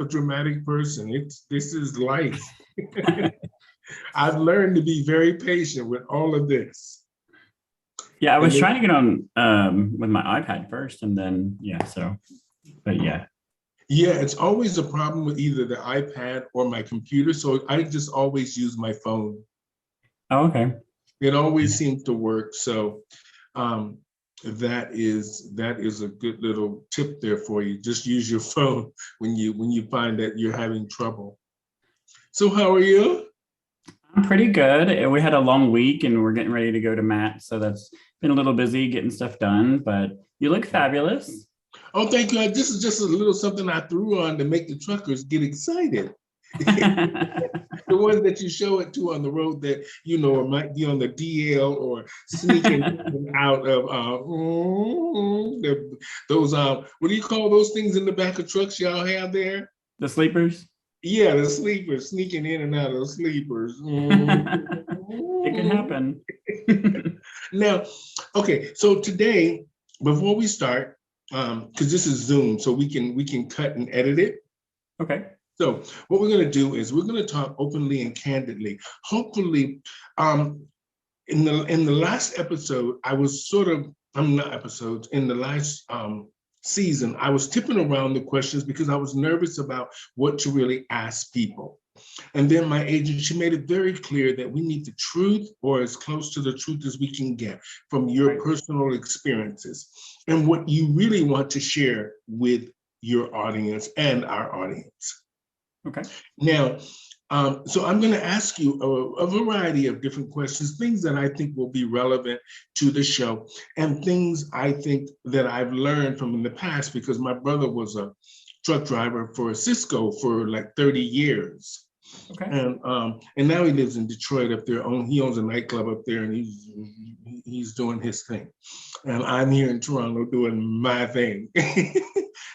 a dramatic person. This is life. I've learned to be very patient with all of this. Yeah, I was trying to get on with my iPad first, and then but yeah. Yeah, it's always a problem with either the iPad or my computer, so I just always use my phone. Oh, okay. It always seems to work. So that is a good little tip there for you. Just use your phone when you find that you're having trouble. So how are you? I'm pretty good. We had a long week and we're getting ready to go to Matt. So that's been a little busy getting stuff done, but you look fabulous. Oh, thank you. This is just a little something I threw on to make the truckers get excited. The ones that you show it to on the road that, might be on the DL or sneaking out of those, what do you call those things in the back of trucks y'all have there? The sleepers? Yeah, the sleepers, sneaking in and out of the sleepers. It can happen. Now, okay, so today, before we start, because this is Zoom, so we can cut and edit it. Okay. So what we're going to do is we're going to talk openly and candidly. Hopefully, in the last episode, in the last season, I was tipping around the questions because I was nervous about what to really ask people. And then my agent, she made it very clear that we need the truth, or as close to the truth as we can get, from your personal experiences and what you really want to share with your audience and our audience. Okay. Now, so I'm going to ask you a variety of different questions, things that I think will be relevant to the show, and things I think that I've learned from in the past, because my brother was a truck driver for Cisco for like 30 years. Okay. And now he lives in Detroit up there. He owns a nightclub up there, and he's doing his thing. And I'm here in Toronto doing my thing.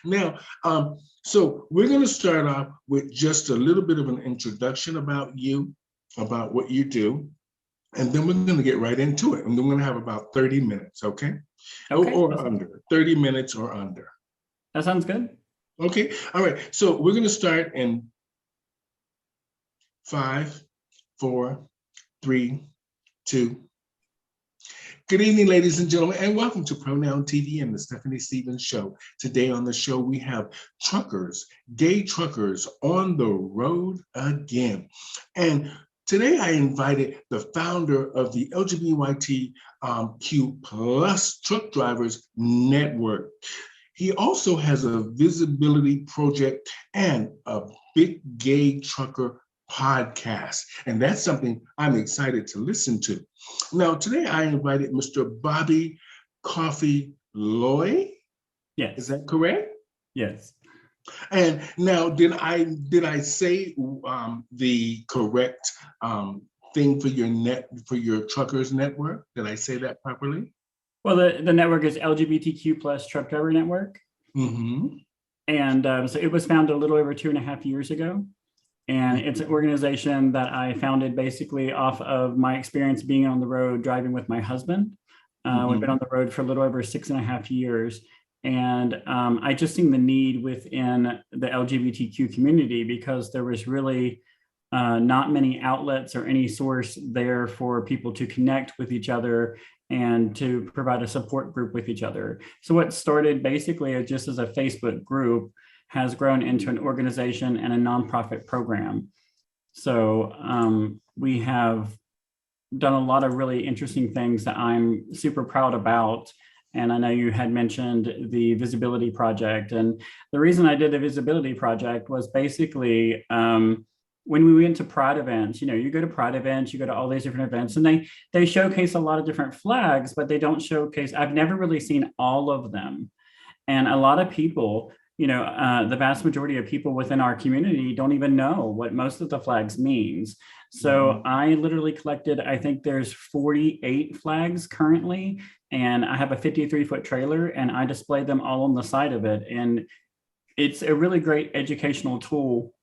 Now, so we're going to start off with just a little bit of an introduction about you, about what you do, and then we're going to get right into it. And we're going to have about 30 minutes, okay? Okay. Or under, 30 minutes or under. That sounds good. Okay, all right. So we're going to start in 5, 4, 3, 2. Good evening, ladies and gentlemen, and welcome to Pronoun TV and the Stephanie Stevens Show. Today on the show, we have truckers, gay truckers on the road again. And today I invited the founder of the LGBTQ plus Truck Drivers Network. He also has a visibility project and a big gay trucker podcast, and that's something I'm excited to listen to. Now, today I invited Mr. Bobby Coffe-Loy. Yes. Is that correct? Yes. And now, did I say the correct thing for your truckers network? Did I say that properly? Well, the network is LGBTQ plus Truck Driver Network. Mm-hmm. And so it was founded a little over 2.5 years ago. And it's an organization that I founded basically off of my experience being on the road driving with my husband. We've been on the road for a little over 6.5 years. And I just seen the need within the LGBTQ community because there was really not many outlets or any source there for people to connect with each other and to provide a support group with each other. So what started basically just as a Facebook group has grown into an organization and a nonprofit program. So we have done a lot of really interesting things that I'm super proud about. And I know you had mentioned the Visibility Project. And the reason I did the Visibility Project was basically when we went to Pride events, you go to Pride events, you go to all these different events, and they showcase a lot of different flags, but they don't showcase, I've never really seen all of them. And a lot of people, the vast majority of people within our community don't even know what most of the flags means. So I literally collected, I think there's 48 flags currently, and I have a 53-foot trailer, and I displayed them all on the side of it. And it's a really great educational tool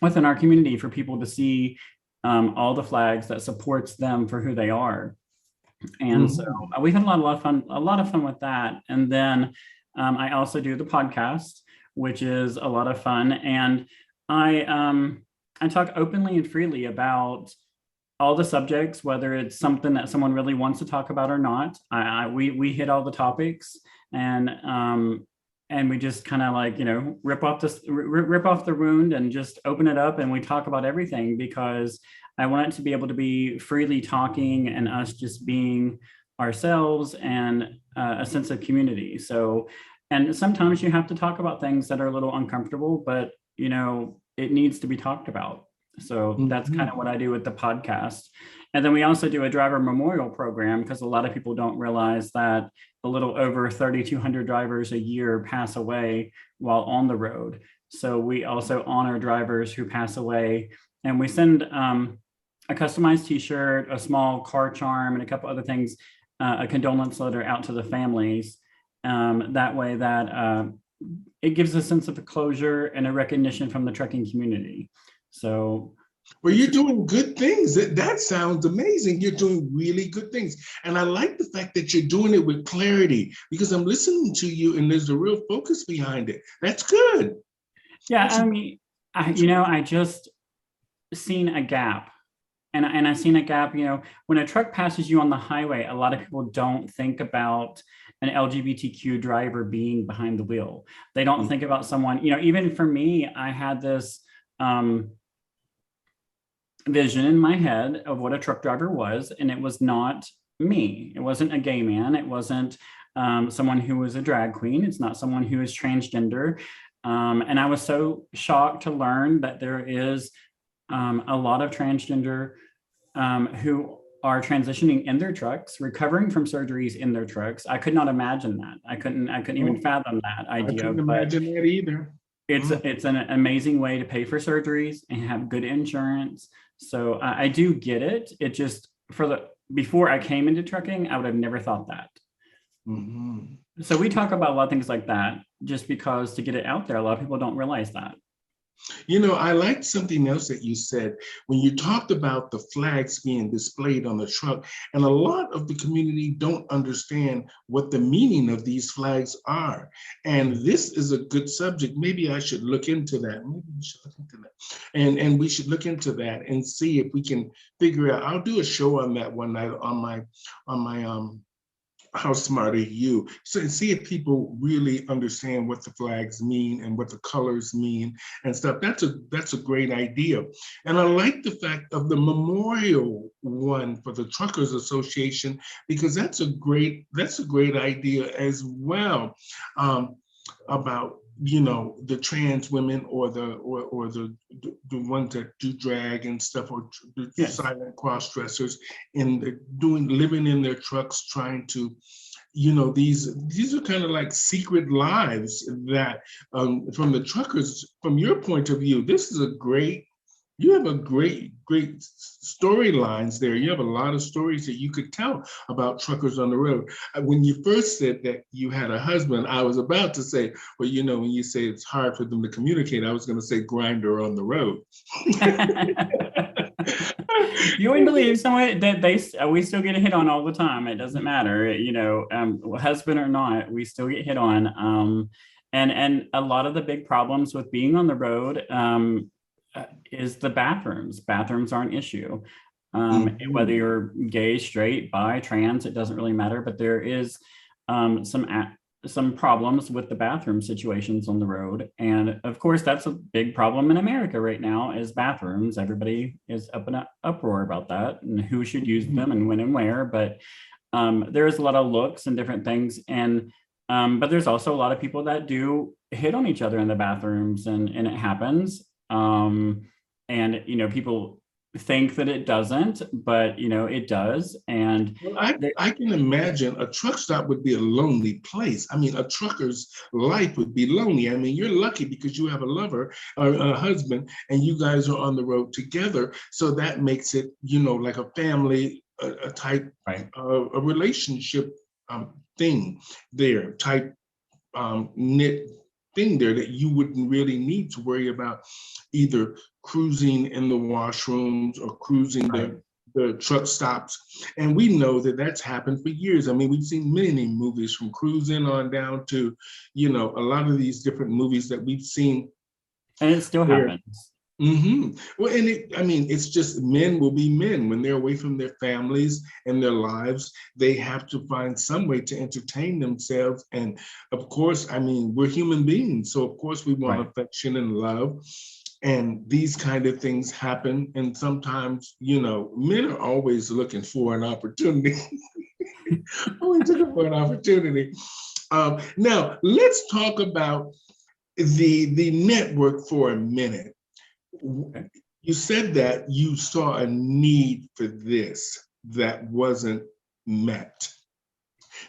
within our community for people to see all the flags that supports them for who they are. And so we've had a lot of fun with that. And then I also do the podcast, which is a lot of fun. And I talk openly and freely about all the subjects, whether it's something that someone really wants to talk about or not. We hit all the topics, and we just kind of like, rip off the wound and just open it up, and we talk about everything, because I want it to be able to be freely talking and us just being ourselves, and a sense of community. So, and sometimes you have to talk about things that are a little uncomfortable, but it needs to be talked about. So that's kind of what I do with the podcast. And then we also do a driver memorial program, because a lot of people don't realize that a little over 3,200 drivers a year pass away while on the road. So we also honor drivers who pass away, and we send a customized t-shirt, a small car charm, and a couple other things, a condolence letter out to the families. That way that it gives a sense of closure and a recognition from the trucking community. So, well, you're doing good things. That sounds amazing. You're doing really good things. And I like the fact that you're doing it with clarity, because I'm listening to you and there's a real focus behind it. That's good. Yeah, I mean, I just seen a gap. And I've seen a gap, when a truck passes you on the highway, a lot of people don't think about an LGBTQ driver being behind the wheel. They don't think about someone, even for me, I had this vision in my head of what a truck driver was, and it was not me. It wasn't a gay man. It wasn't someone who was a drag queen. It's not someone who is transgender. And I was so shocked to learn that there is a lot of transgender who are transitioning in their trucks, recovering from surgeries in their trucks. I could not imagine that. I couldn't even fathom that idea. I couldn't imagine that either. It's an amazing way to pay for surgeries and have good insurance. So I do get it. It just, before I came into trucking, I would have never thought that. So we talk about a lot of things like that, just because to get it out there, a lot of people don't realize that. I liked something else that you said when you talked about the flags being displayed on the truck, and a lot of the community don't understand what the meaning of these flags are. And this is a good subject. Maybe I should look into that. Maybe we should look into that. And we should look into that and see if we can figure out. I'll do a show on that one night on my How Smart Are You? So see if people really understand what the flags mean and what the colors mean and stuff. That's a great idea. And I like the fact of the memorial one for the Truckers Association, because that's a great idea as well, about the trans women or the ones that do drag and stuff, or the silent cross dressers, and living in their trucks, trying to, these are kind of like secret lives that, from the truckers, from your point of view, you have a great storylines there. You have a lot of stories that you could tell about truckers on the road. When you first said that you had a husband, I was about to say, well, when you say it's hard for them to communicate, I was going to say grinder on the road. You wouldn't believe someone that we still get hit on all the time. It doesn't matter, husband or not, we still get hit on. And a lot of the big problems with being on the road, is the bathrooms. Bathrooms are an issue. Whether you're gay, straight, bi, trans, it doesn't really matter, but there is some problems with the bathroom situations on the road. And of course, that's a big problem in America right now, is bathrooms. Everybody is up in an uproar about that and who should use them and when and where. But there's a lot of looks and different things. And but there's also a lot of people that do hit on each other in the bathrooms, and it happens. And people think that it doesn't, but it does. And I can imagine a truck stop would be a lonely place. I mean, a trucker's life would be lonely. I mean, you're lucky because you have a lover or a husband, and you guys are on the road together. So that makes it, like a family, a type, a relationship thing there, type knit thing there, that you wouldn't really need to worry about either cruising in the washrooms or cruising the the truck stops. And we know that that's happened for years. I mean, we've seen many movies from Cruising on down to, you know, a lot of these different movies that we've seen. And it still happens. Well, and I mean, it's just men will be men when they're away from their families and their lives. They have to find some way to entertain themselves. And of course, I mean, we're human beings. So of course we want affection and love. And these kind of things happen. And sometimes, you know, men are always looking for an opportunity. Always looking for an opportunity. Now, let's talk about the network for a minute. You said that you saw a need for this that wasn't met.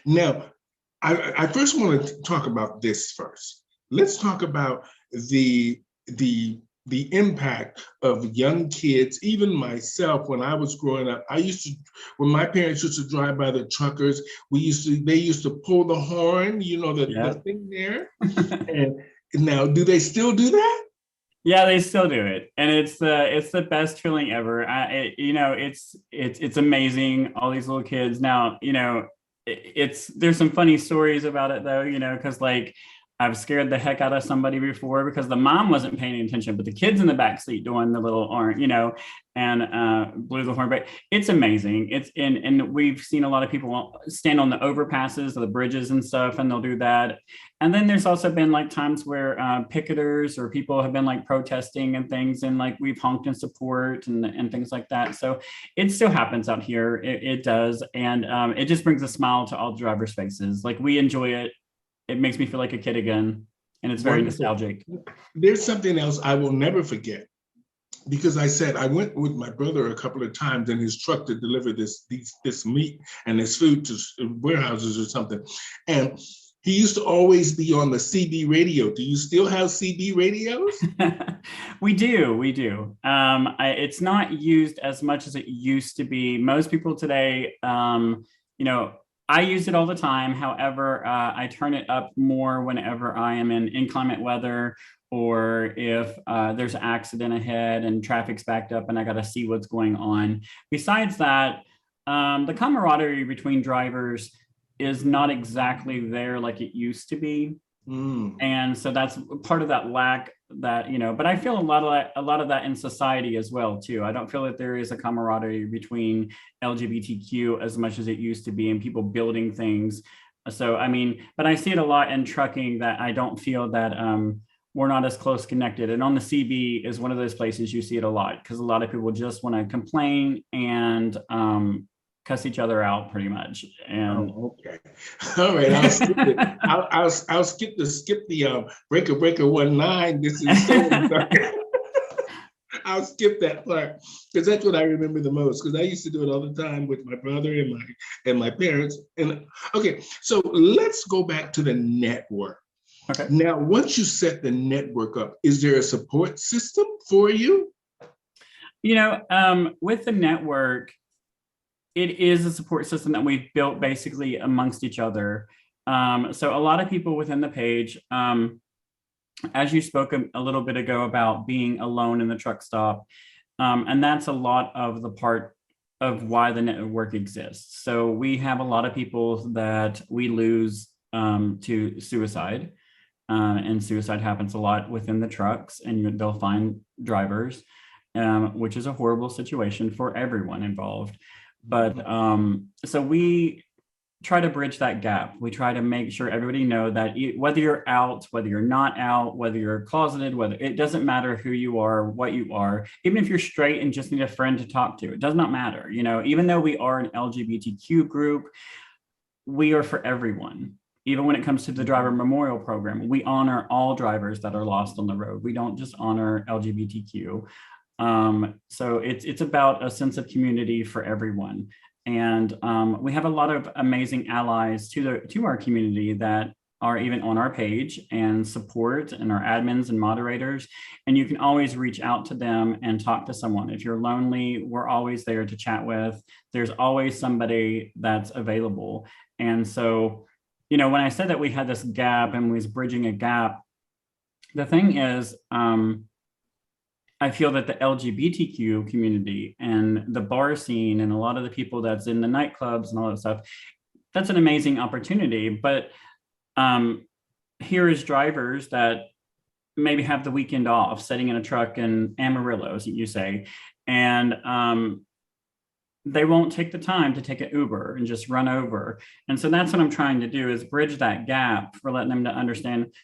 Now, I first want to talk about this first. Let's talk about the impact of young kids. Even myself, when I was growing up, when my parents used to drive by the truckers, they used to pull the horn, you know, the thing there. And now, do they still do that? Yeah, they still do it, and it's the best feeling ever. You know, it's amazing. All these little kids now, you know, there's some funny stories about it though, you know, because like I've scared the heck out of somebody before because the mom wasn't paying attention, but the kids in the back seat doing the little horn, you know, and blew the horn. But it's amazing. And we've seen a lot of people stand on the overpasses, the bridges and stuff, and they'll do that. And then there's also been like times where picketers or people have been like protesting and things, and like we've honked in support and things like that. So it still happens out here. It does, and it just brings a smile to all drivers' faces. Like we enjoy it. It makes me feel like a kid again, and it's very nostalgic. There's something else I will never forget, because I went with my brother a couple of times in his truck to deliver this meat and this food to warehouses or something, and he used to always be on the CB radio. Do you still have CB radios? We do. It's not used as much as it used to be. Most people today, you know, I use it all the time. However, I turn it up more whenever I am in inclement weather, or if there's an accident ahead and traffic's backed up and I got to see what's going on. Besides that, the camaraderie between drivers is not exactly there like it used to be. And so that's part of that lack that, you know, but I feel a lot of that in society as well too. I don't feel that there is a camaraderie between LGBTQ as much as it used to be, and people building things. So, I mean, but I see it a lot in trucking that I don't feel that we're not as close connected. And on the CB is one of those places you see it a lot, because a lot of people just want to complain and cuss each other out pretty much. And okay, all right, I'll skip it. I'll skip the breaker 19. This is so I'll skip that part, because that's what I remember the most, because I used to do it all the time with my brother and my parents. And okay, so let's go back to the network. Okay. Now, once you set the network up, is there a support system for you? You know, with the network, it is a support system that we've built basically amongst each other. So a lot of people within the page, as you spoke a little bit ago about being alone in the truck stop, and that's a lot of the part of why the network exists. So we have a lot of people that we lose to suicide, and suicide happens a lot within the trucks, and they'll find drivers, which is a horrible situation for everyone involved. But so we try to bridge that gap. We try to make sure everybody know that whether you're out, whether you're not out, whether you're closeted, whether it doesn't matter who you are, what you are, even if you're straight and just need a friend to talk to, it does not matter. You know, even though we are an LGBTQ group, we are for everyone. Even when it comes to the driver memorial program, we honor all drivers that are lost on the road. We don't just honor LGBTQ. So it's about a sense of community for everyone. And we have a lot of amazing allies to our community that are even on our page and support, and our admins and moderators. And you can always reach out to them and talk to someone. If you're lonely, we're always there to chat with. There's always somebody that's available. And so, you know, when I said that we had this gap and we was bridging a gap, the thing is, I feel that the LGBTQ community and the bar scene and a lot of the people that's in the nightclubs and all that stuff, that's an amazing opportunity. But um, here is drivers that maybe have the weekend off, sitting in a truck in Amarillo, as you say, and they won't take the time to take an Uber and just run over. And so that's what I'm trying to do, is bridge that gap for letting them to understand,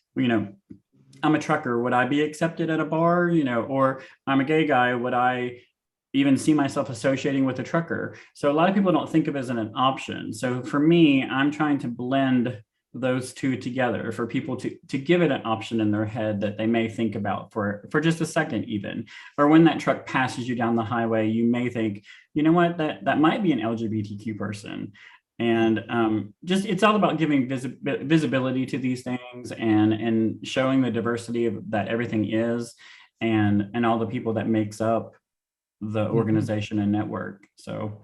I'm a trucker. Would I be accepted at a bar? Or I'm a gay guy. Would I even see myself associating with a trucker? So a lot of people don't think of it as an option. So for me, I'm trying to blend those two together for people to give it an option in their head that they may think about for just a second even. Or when that truck passes you down the highway, you may think, you know what, that might be an LGBTQ person. And just it's all about giving visibility to these things and showing the diversity of that everything is, and all the people that makes up the organization and network. So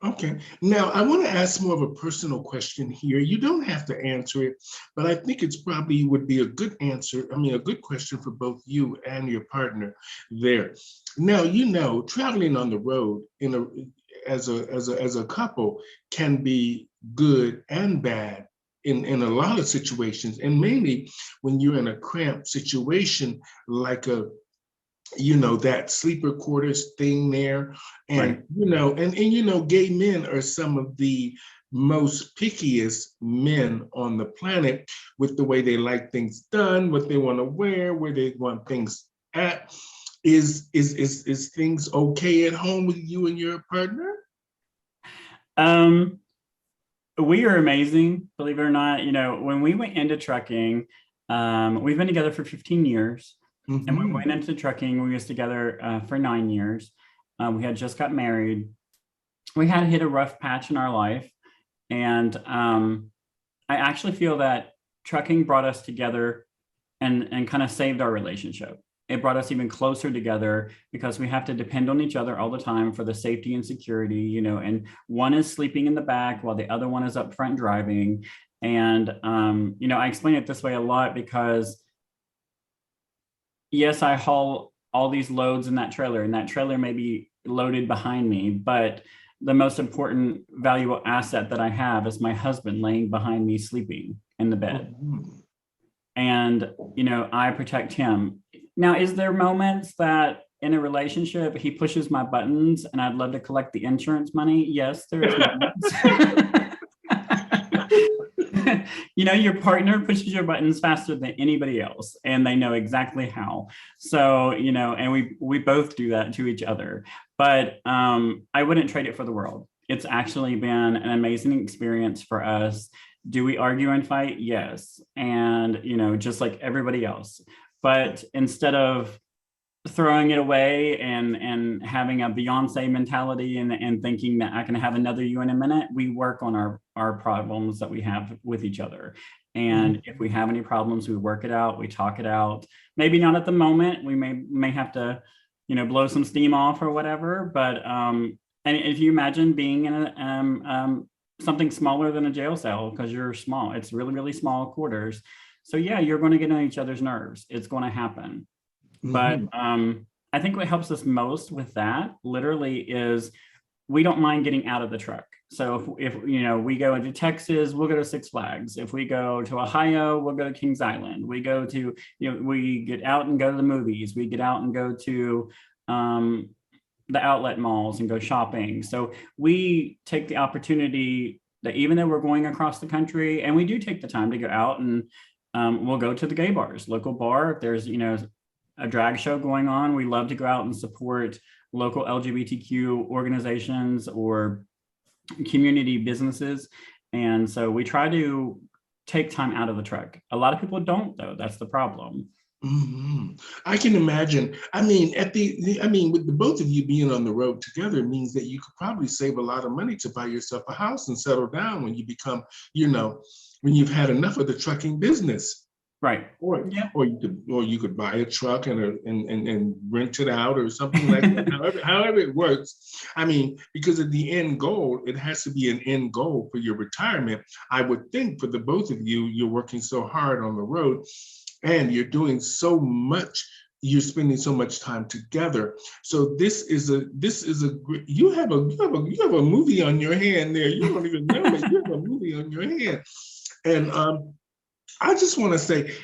okay. Now, I want to ask more of a personal question here. You don't have to answer it, but I think it's probably would be a good answer. I mean, a good question for both you and your partner there. Now, traveling on the road as a couple can be good and bad in a lot of situations, and mainly when you're in a cramped situation like that sleeper quarters thing there. And right. gay men are some of the most pickiest men on the planet with the way they like things done, what they want to wear, where they want things at. Is things okay at home with you and your partner? um we are amazing, believe it or not. When we went into trucking, we've been together for 15 years. And when we Mm-hmm. went into trucking, we was together for 9 years. We had just got married. We had hit a rough patch in our life. And I actually feel that trucking brought us together and kind of saved our relationship. It brought us even closer together because we have to depend on each other all the time for the safety and security, and one is sleeping in the back while the other one is up front driving. And, I explain it this way a lot because yes, I haul all these loads in that trailer, and that trailer may be loaded behind me, but the most important valuable asset that I have is my husband laying behind me sleeping in the bed. Mm-hmm. And, I protect him. Now, is there moments that in a relationship he pushes my buttons and I'd love to collect the insurance money? Yes, there is moments. Your partner pushes your buttons faster than anybody else, and they know exactly how. So, and we both do that to each other. But I wouldn't trade it for the world. It's actually been an amazing experience for us. Do we argue and fight? Yes. And, just like everybody else. But instead of throwing it away and having a Beyonce mentality and thinking that I can have another you in a minute, we work on our problems that we have with each other. And if we have any problems, we work it out, we talk it out. Maybe not at the moment. We may have to, blow some steam off or whatever. But and if you imagine being in a something smaller than a jail cell, because you're small, it's really, really small quarters. So yeah, you're going to get on each other's nerves. It's going to happen. But Mm-hmm. I think what helps us most with that literally is we don't mind getting out of the truck. So if we go into Texas, we'll go to Six Flags. If we go to Ohio, we'll go to Kings Island. We go to, we get out and go to the movies. We get out and go to the outlet malls and go shopping. So we take the opportunity that even though we're going across the country, and we do take the time to go out and we'll go to the gay bars, local bar. If there's, a drag show going on, we love to go out and support local LGBTQ organizations or community businesses. And so we try to take time out of the truck. A lot of people don't, though. That's the problem. Mm-hmm. I can imagine. I mean, with the both of you being on the road together means that you could probably save a lot of money to buy yourself a house and settle down when you become, when you've had enough of the trucking business. Right. Or, Yeah. or you could buy a truck and rent it out or something like that. However it works. I mean, because of the end goal, it has to be an end goal for your retirement. I would think for the both of you, you're working so hard on the road, and you're doing so much you're spending so much time together. So this is a you have a movie on your hand there. You don't even know it. You have a movie on your hand. And I just want to say,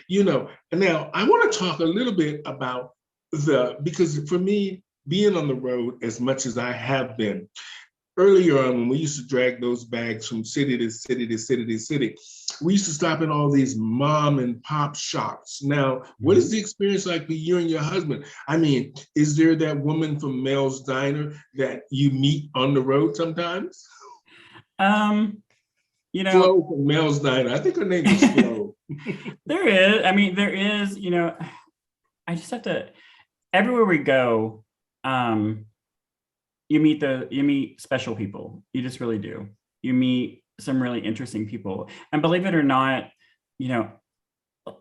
now I want to talk a little bit about because for me, being on the road as much as I have been, earlier on when we used to drag those bags from city to city to city to city, we used to stop in all these mom and pop shops. Now, what is the experience like for you and your husband? I mean, is there that woman from Mel's Diner that you meet on the road sometimes? Flo from Mel's Diner. I think her name is Flo. There is. I mean, there is, I just have to, everywhere we go, you meet special people. You just really do. You meet some really interesting people. And believe it or not,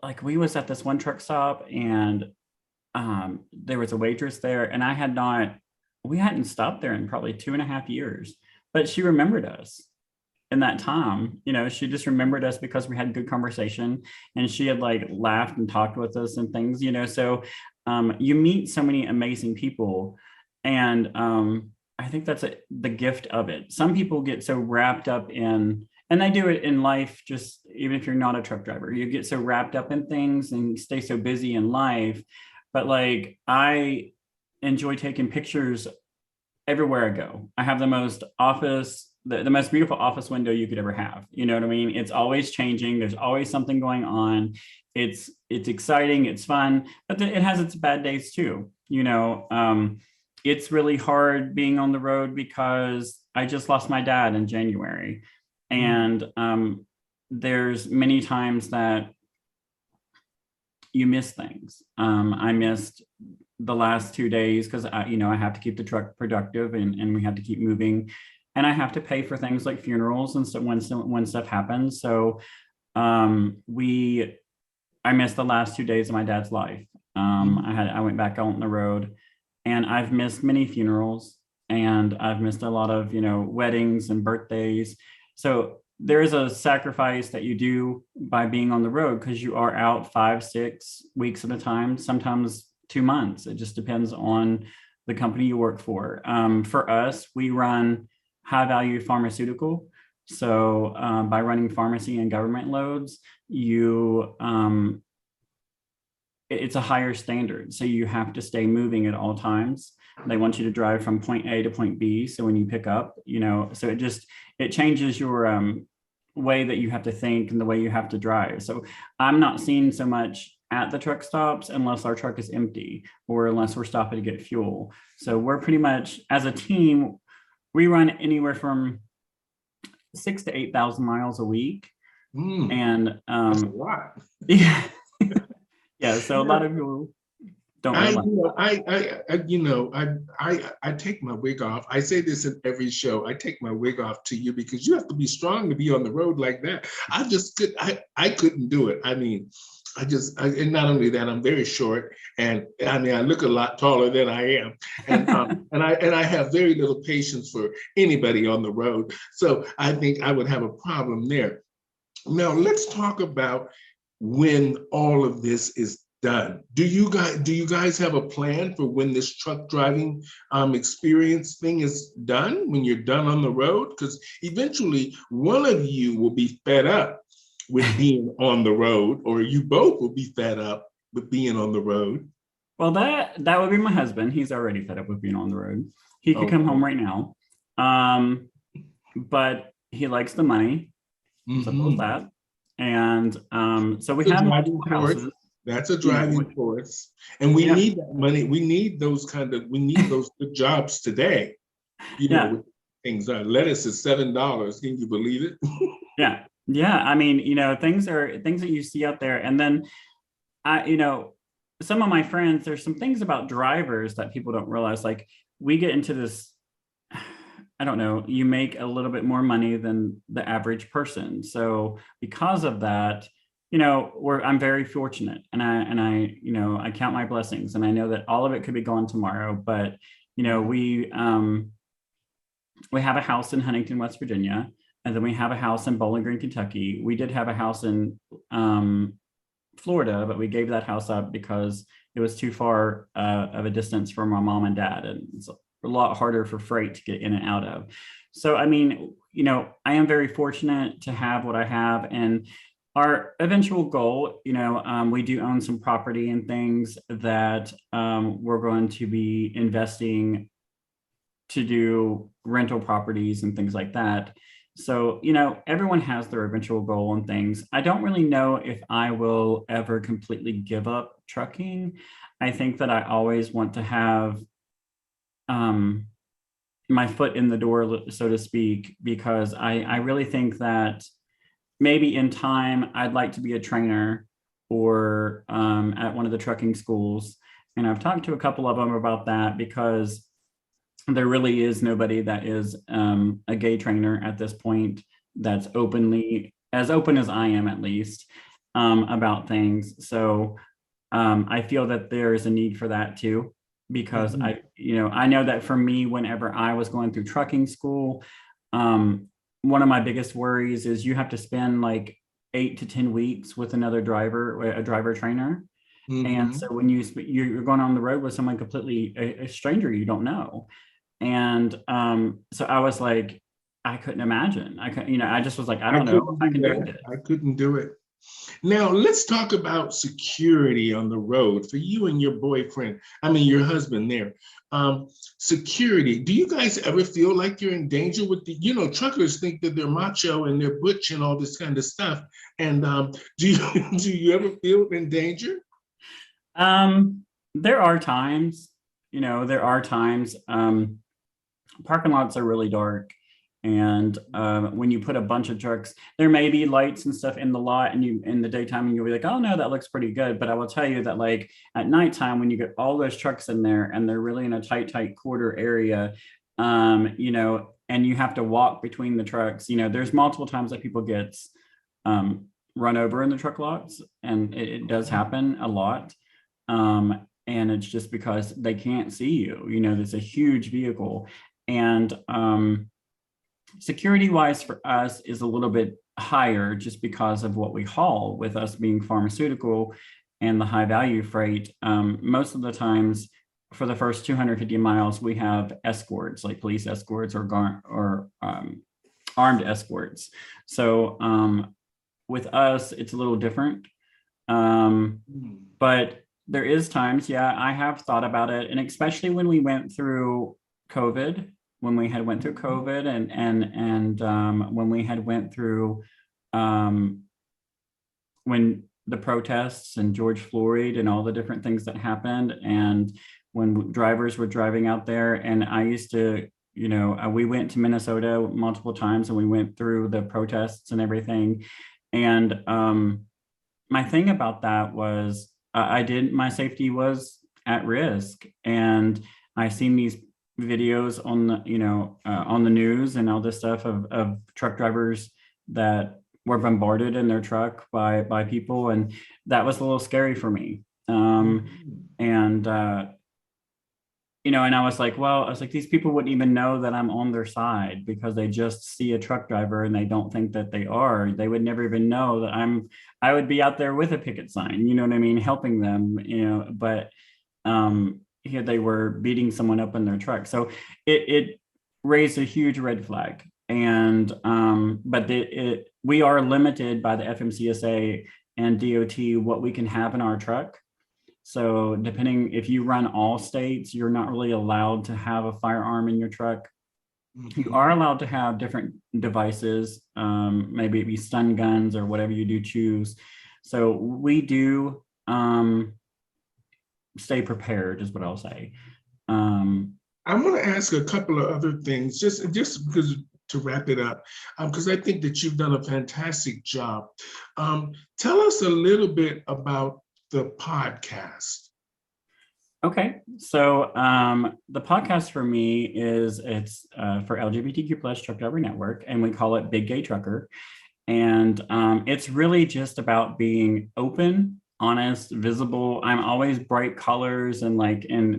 like we was at this one truck stop and there was a waitress there and we hadn't stopped there in probably 2.5 years, but she remembered us in that time. She just remembered us because we had good conversation and she had like laughed and talked with us and things, so you meet so many amazing people. And I think that's the gift of it. Some people get so wrapped up in, and they do it in life, just even if you're not a truck driver, you get so wrapped up in things and stay so busy in life. But like, I enjoy taking pictures everywhere I go. I have the most beautiful office window you could ever have. You know what I mean? It's always changing. There's always something going on. It's exciting. It's fun, but it has its bad days too. It's really hard being on the road because I just lost my dad in January. And there's many times that you miss things. I missed the last 2 days because I have to keep the truck productive and we have to keep moving. And I have to pay for things like funerals and stuff when stuff happens. So I missed the last 2 days of my dad's life. I went back out on the road. And I've missed many funerals and I've missed a lot of, weddings and birthdays. So there is a sacrifice that you do by being on the road because you are out 5-6 weeks at a time, sometimes 2 months. It just depends on the company you work for. For us, we run high value pharmaceutical. So by running pharmacy and government loads, it's a higher standard. So you have to stay moving at all times. They want you to drive from point A to point B. So when you pick up, so it changes your way that you have to think and the way you have to drive. So I'm not seen so much at the truck stops unless our truck is empty or unless we're stopping to get fuel. So we're pretty much, as a team, we run anywhere from 6,000 to 8,000 miles a week. And that's a lot. Yeah. Yeah, so a lot of people don't I take my wig off. I say this in every show. I take my wig off to you because you have to be strong to be on the road like that. I couldn't do it. I mean, and not only that, I'm very short, and I mean, I look a lot taller than I am, and I have very little patience for anybody on the road. So I think I would have a problem there. Now let's talk about when all of this is done. Do you guys have a plan for when this truck driving experience thing is done, when you're done on the road? Because eventually one of you will be fed up with being on the road, or you both will be fed up with being on the road. Well, that would be my husband. He's already fed up with being on the road. He could come home right now. But he likes the money. Simple as that. And so we have multiple houses. That's a driving force. And we need that money. We need those good jobs today. Things are, lettuce is $7. Can you believe it? Yeah. Yeah. I mean, things that you see out there. And then some of my friends, there's some things about drivers that people don't realize. Like, we get into this, I don't know, you make a little bit more money than the average person. So because of that, I'm very fortunate, and I count my blessings, and I know that all of it could be gone tomorrow. But we have a house in Huntington, West Virginia, and then we have a house in Bowling Green, Kentucky. We did have a house in Florida, but we gave that house up because it was too far of a distance from my mom and dad, and it's a lot harder for freight to get in and out of. So, I mean, I am very fortunate to have what I have, and our eventual goal, we do own some property and things that we're going to be investing to do rental properties and things like that. So, everyone has their eventual goal and things. I don't really know if I will ever completely give up trucking. I think that I always want to have my foot in the door, so to speak, because I really think that maybe in time I'd like to be a trainer or at one of the trucking schools. And I've talked to a couple of them about that because there really is nobody that is a gay trainer at this point that's openly, as open as I am at least, about things. So I feel that there is a need for that too, because I know that for me, whenever I was going through trucking school, one of my biggest worries is you have to spend like 8 to 10 weeks with another driver, a driver trainer. And so when you're going on the road with someone completely a stranger you don't know. And so I was like, I couldn't imagine. I just was like, I don't know if I can do it. I couldn't do it. Now, let's talk about security on the road for you and your boyfriend. I mean, your husband there. Security. Do you guys ever feel like you're in danger with truckers think that they're macho and they're butch and all this kind of stuff. And do you ever feel in danger? There are times, parking lots are really dark. And when you put a bunch of trucks, there may be lights and stuff in the lot, and you in the daytime, and you'll be like, oh no, that looks pretty good. But I will tell you that like at nighttime, when you get all those trucks in there and they're really in a tight quarter area, and you have to walk between the trucks, there's multiple times that people get run over in the truck lots, and it does happen a lot. And it's just because they can't see you, there's a huge vehicle. And security wise for us is a little bit higher just because of what we haul, with us being pharmaceutical and the high value freight. Most of the times for the first 250 miles, we have escorts, like police escorts or armed escorts. So with us, it's a little different. But there is times, I have thought about it. And especially when we went through COVID, when we had went through COVID and when we had went through when the protests and George Floyd and all the different things that happened, and when drivers were driving out there, and I used to, we went to Minnesota multiple times and we went through the protests and everything. And my thing about that was my safety was at risk, and I seen these videos on the on the news and all this stuff of truck drivers that were bombarded in their truck by people, and that was a little scary for me. And I was like, these people wouldn't even know that I'm on their side because they just see a truck driver and they don't think that they are. They would never even know that I would be out there with a picket sign, helping them, but here they were beating someone up in their truck. So it raised a huge red flag. And but we are limited by the FMCSA and DOT what we can have in our truck. So depending, if you run all states, you're not really allowed to have a firearm in your truck. You are allowed to have different devices, maybe it be stun guns or whatever you do choose. So we do stay prepared is what I'll say. I want to ask a couple of other things, just because to wrap it up, because I think that you've done a fantastic job. Tell us a little bit about the podcast. Okay, so the podcast for me it's for LGBTQ plus Truck Driver Network, and we call it Big Gay Trucker. And it's really just about being open, honest, visible. I'm always bright colors and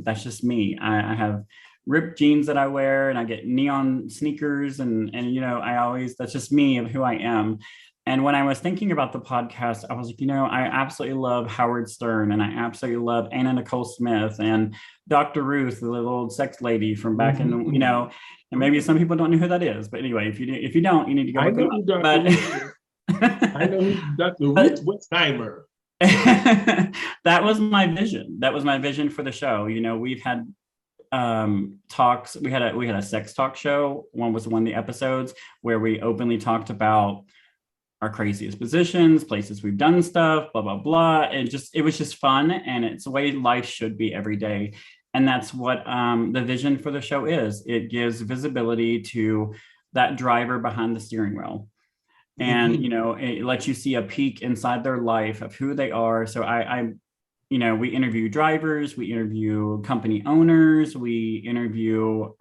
that's just me. I have ripped jeans that I wear, and I get neon sneakers, and that's just me of who I am. And when I was thinking about the podcast, I was like, I absolutely love Howard Stern, and I absolutely love Anna Nicole Smith and Dr. Ruth, the little old sex lady from back in, and maybe some people don't know who that is. But anyway, if you don't, you need to go I look them know up. who Dr. But Ruth is. I know who Dr. but Ruth Westheimer. that was my vision. That was my vision for the show. We've had talks. We had a sex talk show. One was one of the episodes where we openly talked about our craziest positions, places we've done stuff, blah, blah, blah. And it was just fun. And it's the way life should be every day. And that's what the vision for the show is. It gives visibility to that driver behind the steering wheel. And, it lets you see a peek inside their life of who they are. So we interview drivers, we interview company owners, we interview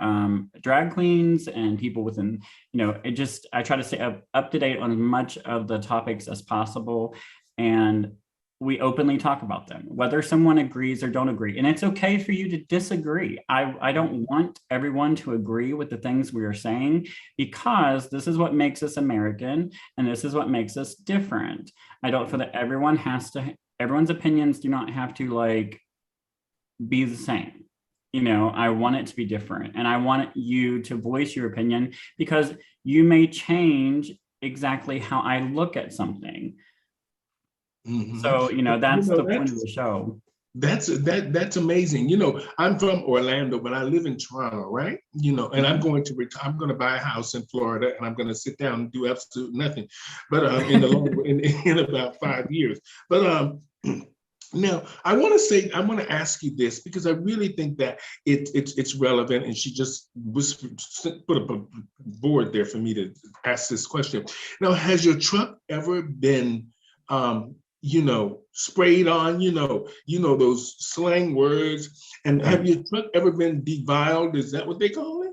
drag queens and people within, I try to stay up to date on as much of the topics as possible. And we openly talk about them, whether someone agrees or don't agree. And it's okay for you to disagree. I don't want everyone to agree with the things we are saying, because this is what makes us American and this is what makes us different. I don't feel that everyone's opinions do not have to be the same. I want it to be different, and I want you to voice your opinion, because you may change exactly how I look at something. So, that's the point of the show. That's amazing. I'm from Orlando, but I live in Toronto, right? And I'm going to buy a house in Florida, and I'm going to sit down and do absolutely nothing, but in about 5 years. But now I want to ask you this, because I really think that it's relevant, and she just put up a board there for me to ask this question. Now, has your truck ever been sprayed on, those slang words? And have your truck ever been deviled? Is that what they call it?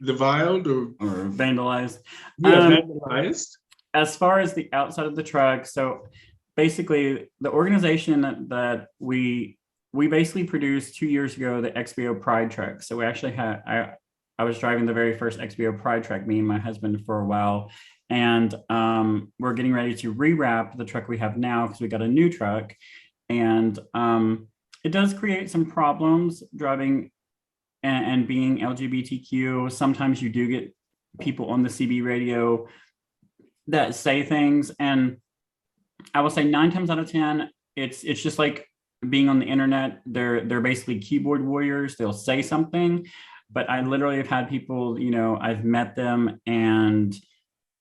Deviled or vandalized? Yeah, vandalized. As far as the outside of the truck, so basically the organization that we basically produced 2 years ago, the XBO Pride truck. So we actually I was driving the very first XBO Pride truck, me and my husband, for a while. And we're getting ready to rewrap the truck we have now, because we got a new truck. And it does create some problems driving and being LGBTQ. Sometimes you do get people on the CB radio that say things. And I will say 9 times out of 10, it's just like being on the internet. They're basically keyboard warriors. They'll say something. But I literally have had people, I've met them and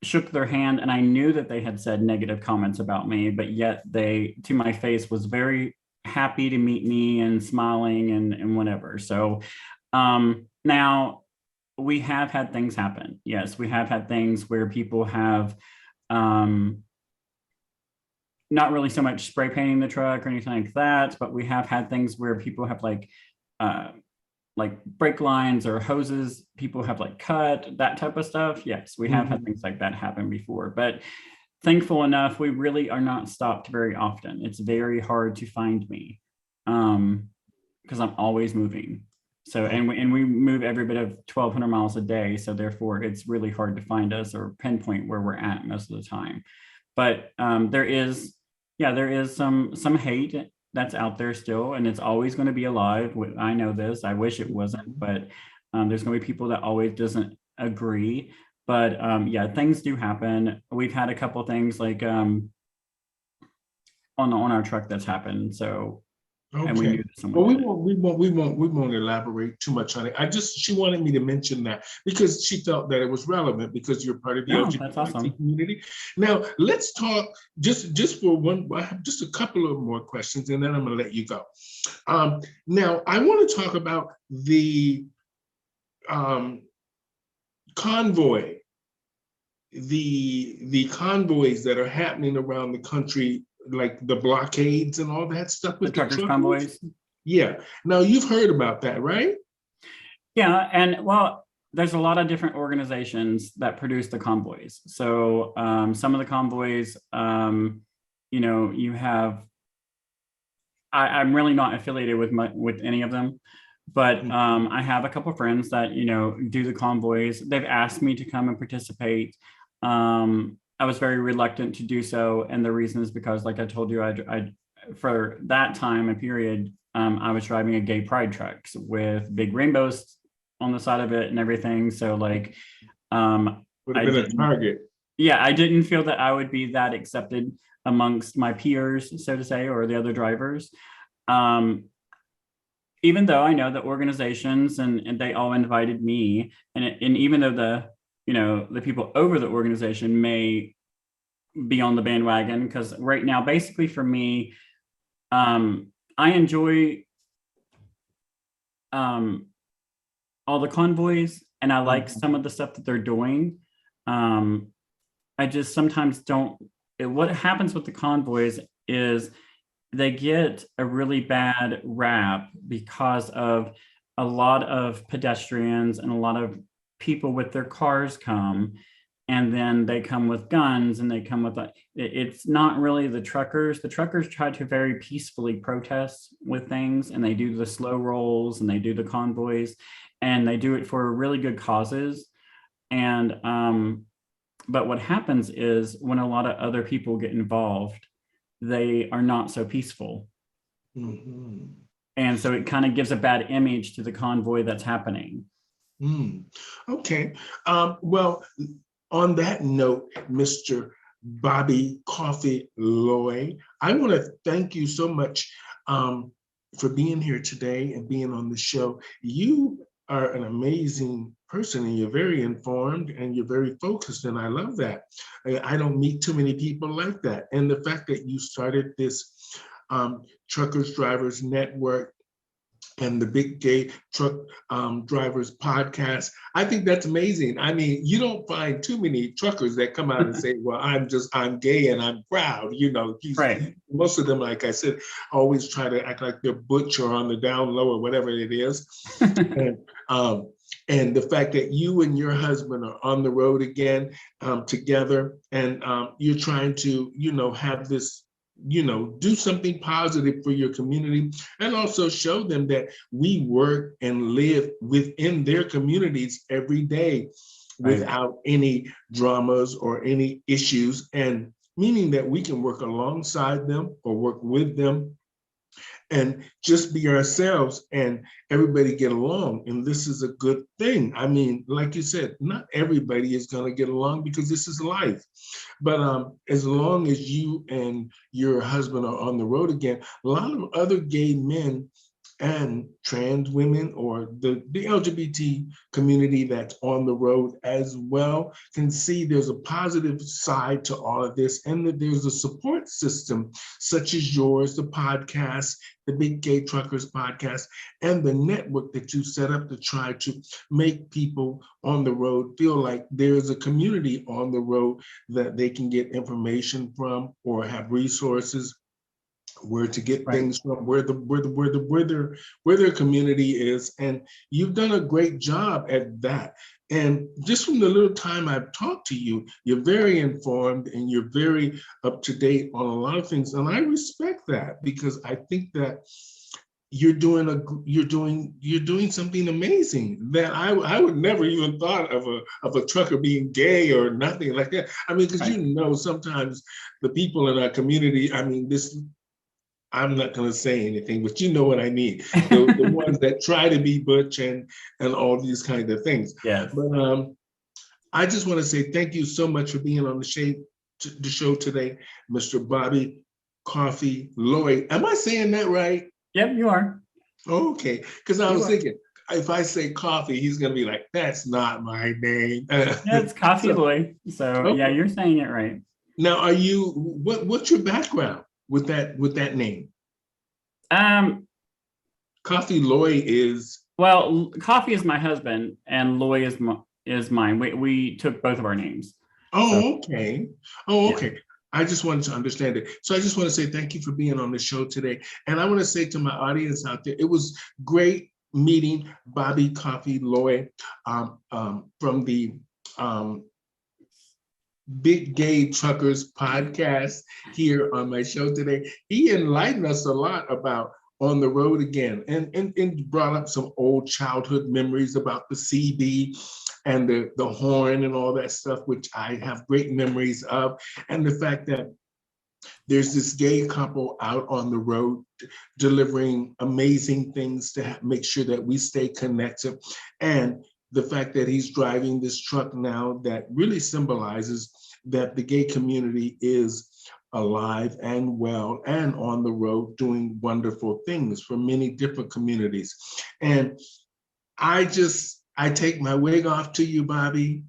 shook their hand, and I knew that they had said negative comments about me, but yet they, to my face, was very happy to meet me and smiling and whatever. So now we have had things happen. Yes, we have had things where people have not really so much spray painting the truck or anything like that, but we have had things where people have like brake lines or hoses, people have cut, that type of stuff. Yes, we have had things like that happen before, but thankful enough, we really are not stopped very often. It's very hard to find me because I'm always moving. So, and we move every bit of 1,200 miles a day. So therefore it's really hard to find us or pinpoint where we're at most of the time. But there is some hate that's out there still, and it's always going to be alive. I know this. I wish it wasn't, but there's going to be people that always doesn't agree. But things do happen. We've had a couple things on our truck that's happened. So, okay. And we knew we won't elaborate too much on it. she wanted me to mention that because she felt that it was relevant, because you're part of the LGBT community. Now let's talk just for one. I have just a couple of more questions, and then I'm going to let you go. Now I want to talk about the convoy, the convoys that are happening around the country, like the blockades and all that stuff with the truckers' convoys. Yeah. Now you've heard about that, right? Yeah, and well, there's a lot of different organizations that produce the convoys. So some of the convoys, you have. I'm really not affiliated with any of them, but I have a couple of friends that do the convoys. They've asked me to come and participate. I was very reluctant to do so. And the reason is because, like I told you, I for that time and period, I was driving a gay pride truck with big rainbows on the side of it and everything. So like, Would have I been a didn't, target. yeah, I didn't feel that I would be that accepted amongst my peers, so to say, or the other drivers. Um, Even though I know that organizations and they all invited me, and even though the people over the organization may be on the bandwagon, because right now, basically for me, I enjoy um, all the convoys and I like Mhm. some of the stuff that they're doing. Um, I just sometimes don't. What happens with the convoys is they get a really bad rap because of a lot of pedestrians and a lot of people with their cars come, and then they come with guns and they come with it's not really the truckers. The truckers try to very peacefully protest with things, and they do the slow rolls and they do the convoys, and they do it for really good causes. And but what happens is when a lot of other people get involved, they are not so peaceful. Mhm. And so it kind of gives a bad image to the convoy that's happening. Mm. Okay. Well, on that note, Mr. Bobby Coffe-Loy, I want to thank you so much for being here today and being on the show. You are an amazing person and you're very informed and you're very focused, and I love that. I don't meet too many people like that. And the fact that you started this Truckers Drivers Network and the Big Gay Truck Drivers podcast. I think that's amazing. I mean, you don't find too many truckers that come out and say, well, I'm gay and I'm proud. You know, Right. most of them, like I said, always try to act like they're butch or on the down low or whatever it is. And, um, and the fact that you and your husband are on the road again together, and you're trying to, have this, do something positive for your community, and also show them that we work and live within their communities every day Right. without any dramas or any issues, and meaning that we can work alongside them or work with them and just be ourselves and everybody get along. And this is a good thing. I mean, like you said, not everybody is going to get along because this is life. But as long as you and your husband are on the road again, a lot of other gay men and trans women or the LGBT community that's on the road as well can see there's a positive side to all of this, and that there's a support system such as yours, the podcast, the Big Gay Truckers podcast, and the network that you set up to try to make people on the road feel like there's a community on the road that they can get information from or have resources, where to get Right. things from, where their community is. And you've done a great job at that. And just from the little time I've talked to you, you're very informed and you're very up to date on a lot of things. And I respect that, because I think that you're doing something amazing that I would never even thought of a trucker being gay or nothing like that. I mean, because Right. sometimes the people in our community, I mean, this, I'm not going to say anything, but you know what I mean. The ones that try to be butch and all these kind of things. Yes. But I just want to say thank you so much for being on the show today, Mr. Bobby Coffe-Loy. Am I saying that right? Yep, you are. Okay, because I You was are. thinking if I say coffee, he's going to be like, "That's not my name." Yeah, it's So, coffe-Loy. So yeah, okay. you're saying it right. Now, what's your background with that name? Um, Coffe-Loy is. well, Coffee is my husband, and Loy is mine. We took both of our names. So Oh, okay. Oh, yeah. okay. I just wanted to understand it. So I just want to say thank you for being on the show today. And I want to say to my audience out there, it was great meeting Bobby Coffe-Loy from the um, Big Gay Truckers podcast here on my show today. He enlightened us a lot about on the road again, and brought up some old childhood memories about the CB and the horn and all that stuff, which I have great memories of. And the fact that there's this gay couple out on the road delivering amazing things to make sure that we stay connected. And the fact that he's driving this truck now that really symbolizes that the gay community is alive and well and on the road doing wonderful things for many different communities. And I take my wig off to you, Bobby.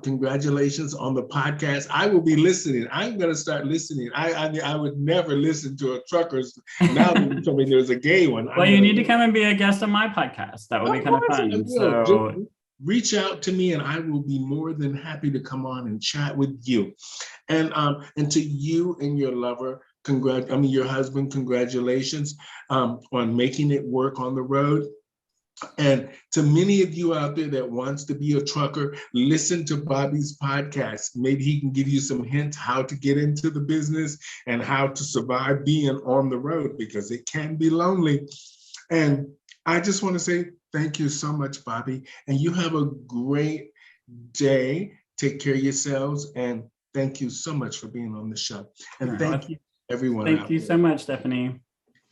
Congratulations on the podcast. I will be listening. I'm going to start listening. I would never listen to a trucker's. Now that you told me there's a gay one. Well, you need to come and be a guest on my podcast. That would be kind of fun. So reach out to me and I will be more than happy to come on and chat with you. And to you and your lover, your husband, congratulations on making it work on the road. And to many of you out there that wants to be a trucker, listen to Bobby's podcast. Maybe he can give you some hints how to get into the business and how to survive being on the road, because it can be lonely. And I just want to say thank you so much, Bobby. And you have a great day. Take care of yourselves. And thank you so much for being on the show. And thank you, everyone. Thank you so much, Stephanie.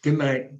Good night.